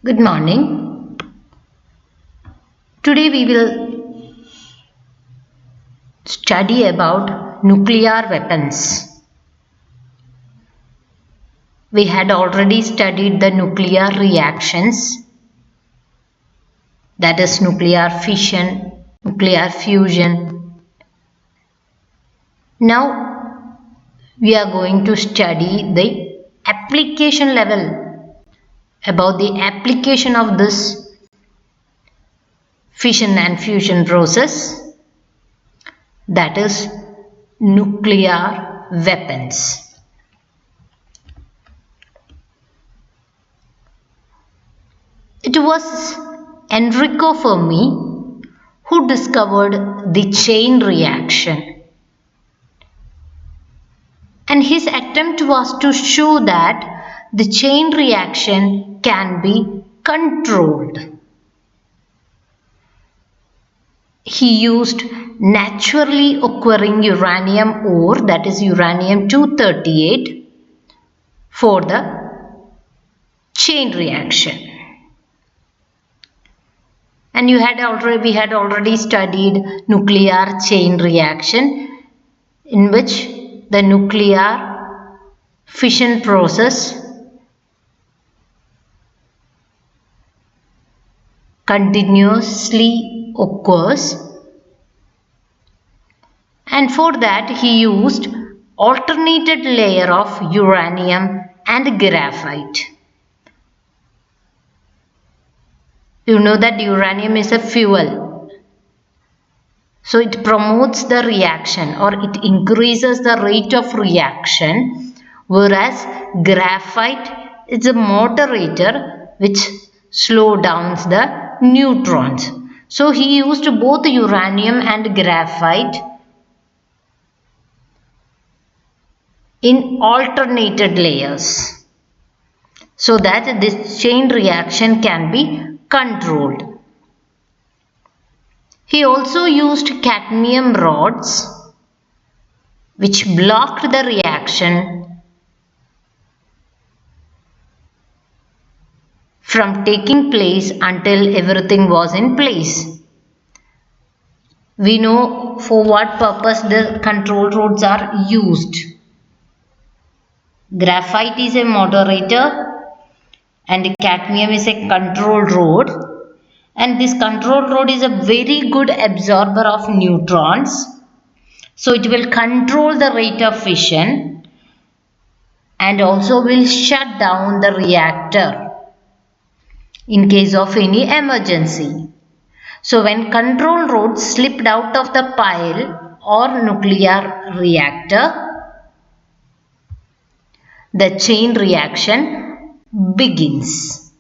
Good morning. Today we will study about nuclear weapons. We had already studied the nuclear reactions, that is nuclear fission, nuclear fusion. Now we are going to study the application level, about the application of this fission and fusion process, that is nuclear weapons. It was Enrico Fermi who discovered the chain reaction, and his attempt was to show that the chain reaction can be controlled. He used naturally occurring uranium ore, that is uranium-238, for the chain reaction. And we had already studied nuclear chain reaction, in which the nuclear fission process continuously occurs, and for that he used alternated layer of uranium and graphite. You know that uranium is a fuel, so it promotes the reaction, or it increases the rate of reaction, whereas graphite is a moderator which slows down the neutrons. So he used both uranium and graphite in alternated layers, so that this chain reaction can be controlled. He also used cadmium rods which blocked the reaction from taking place until everything was in place. We know for what purpose the control rods are used. Graphite is a moderator and cadmium is a control rod, and this control rod is a very good absorber of neutrons, so it will control the rate of fission and also will shut down the reactor in case of any emergency. So when control rods slipped out of the pile or nuclear reactor, the chain reaction begins.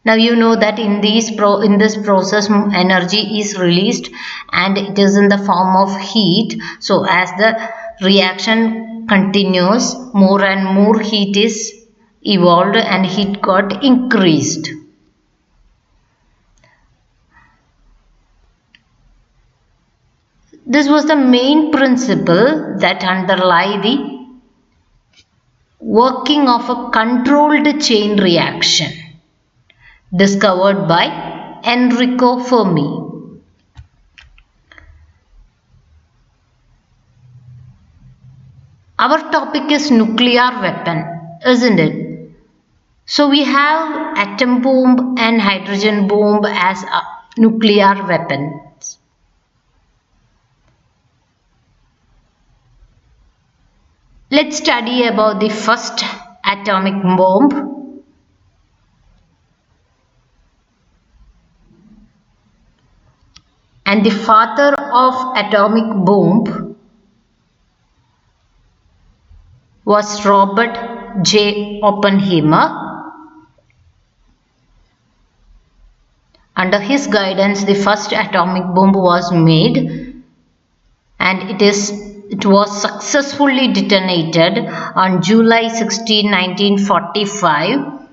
Now you know that in this process energy is released, and it is in the form of heat. So as the reaction continues, more and more heat is evolved and heat got increased. This was the main principle that underlie the working of a controlled chain reaction, discovered by Enrico Fermi. Our topic is nuclear weapon, isn't it? So we have atom bomb and hydrogen bomb as nuclear weapons. Let's study about the first atomic bomb. And the father of atomic bomb was Robert J. Oppenheimer. Under his guidance, the first atomic bomb was made, and it was successfully detonated on July 16, 1945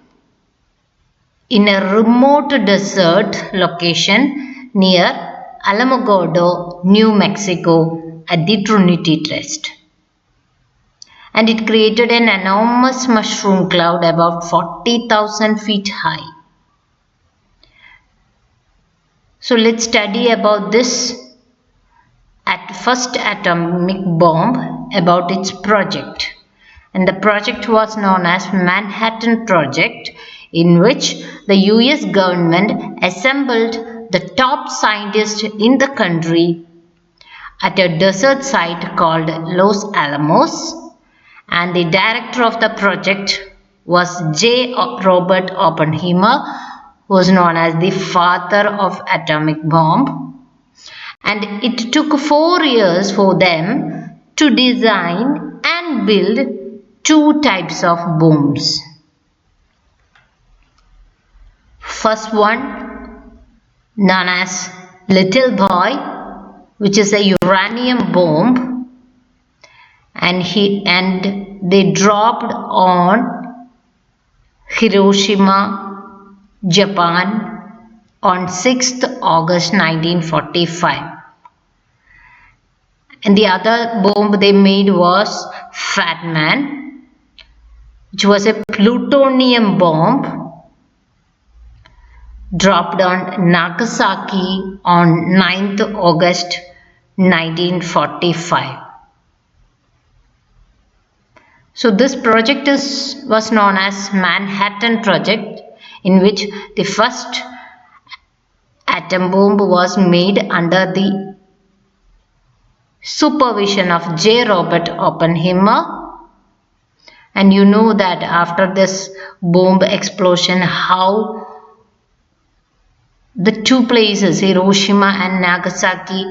in a remote desert location near Alamogordo, New Mexico, at the Trinity Test. and it created an enormous mushroom cloud about 40,000 feet high. So let's study about this first atomic bomb, about its project. And the project was known as Manhattan Project, in which the US government assembled the top scientists in the country at a desert site called Los Alamos, and the director of the project was J. Robert Oppenheimer, who was known as the father of atomic bomb. And it took 4 years for them to design and build 2 types of bombs. First one, known as Little Boy, which is a uranium bomb, and they dropped on Hiroshima, Japan on 6th August 1945. And the other bomb they made was Fat Man, which was a plutonium bomb dropped on Nagasaki on 9th August 1945. So this project was known as Manhattan Project, in which the first atom bomb was made under the supervision of J. Robert Oppenheimer. And you know that after this bomb explosion, how the 2 places, Hiroshima and Nagasaki,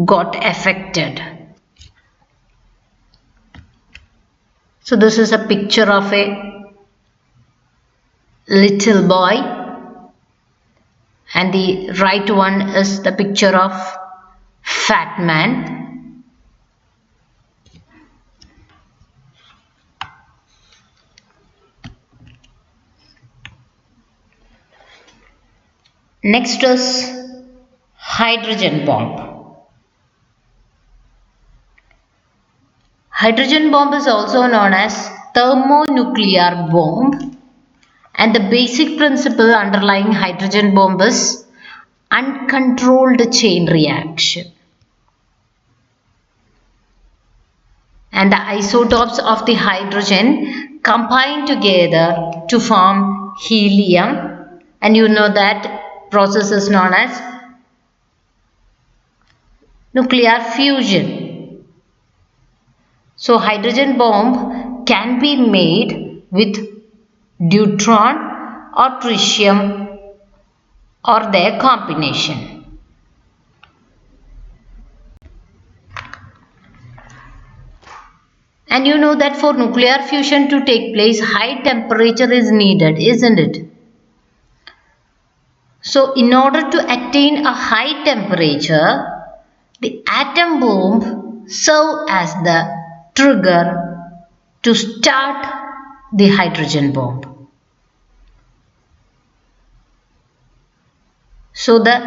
got affected. So this is a picture of a little boy, and the right one is the picture of Fat Man. Next is hydrogen bomb. Hydrogen bomb is also known as thermonuclear bomb, and the basic principle underlying hydrogen bomb is uncontrolled chain reaction. And the isotopes of the hydrogen combine together to form helium, and you know that process is known as nuclear fusion. So hydrogen bomb can be made with deuterium or tritium or their combination. And you know that for nuclear fusion to take place, high temperature is needed, isn't it? So in order to attain a high temperature, the atom bomb serves as the trigger to start the hydrogen bomb. So the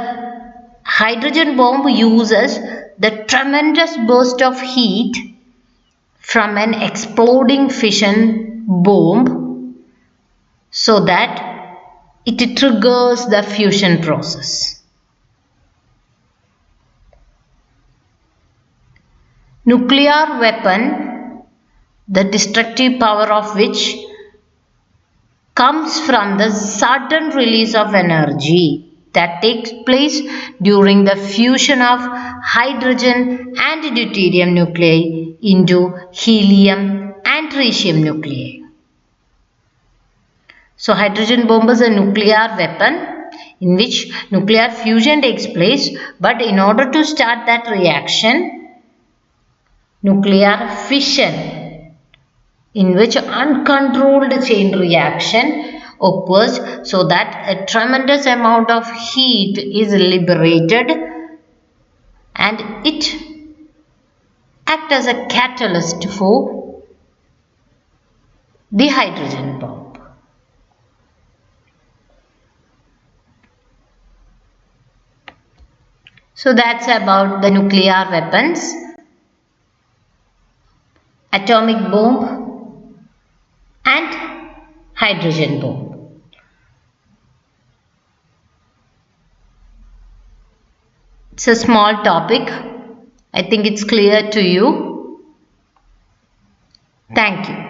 hydrogen bomb uses the tremendous burst of heat from an exploding fission bomb so that it triggers the fusion process. Nuclear weapon, the destructive power of which comes from the sudden release of energy that takes place during the fusion of hydrogen and deuterium nuclei into helium and tritium nuclei. So hydrogen bomb is a nuclear weapon in which nuclear fusion takes place, but in order to start that reaction, nuclear fission, in which uncontrolled chain reaction occurs so that a tremendous amount of heat is liberated and it acts as a catalyst for the hydrogen bomb. So that's about the nuclear weapons. atomic bomb and hydrogen bomb. It's a small topic. I think it's clear to you. Thank you.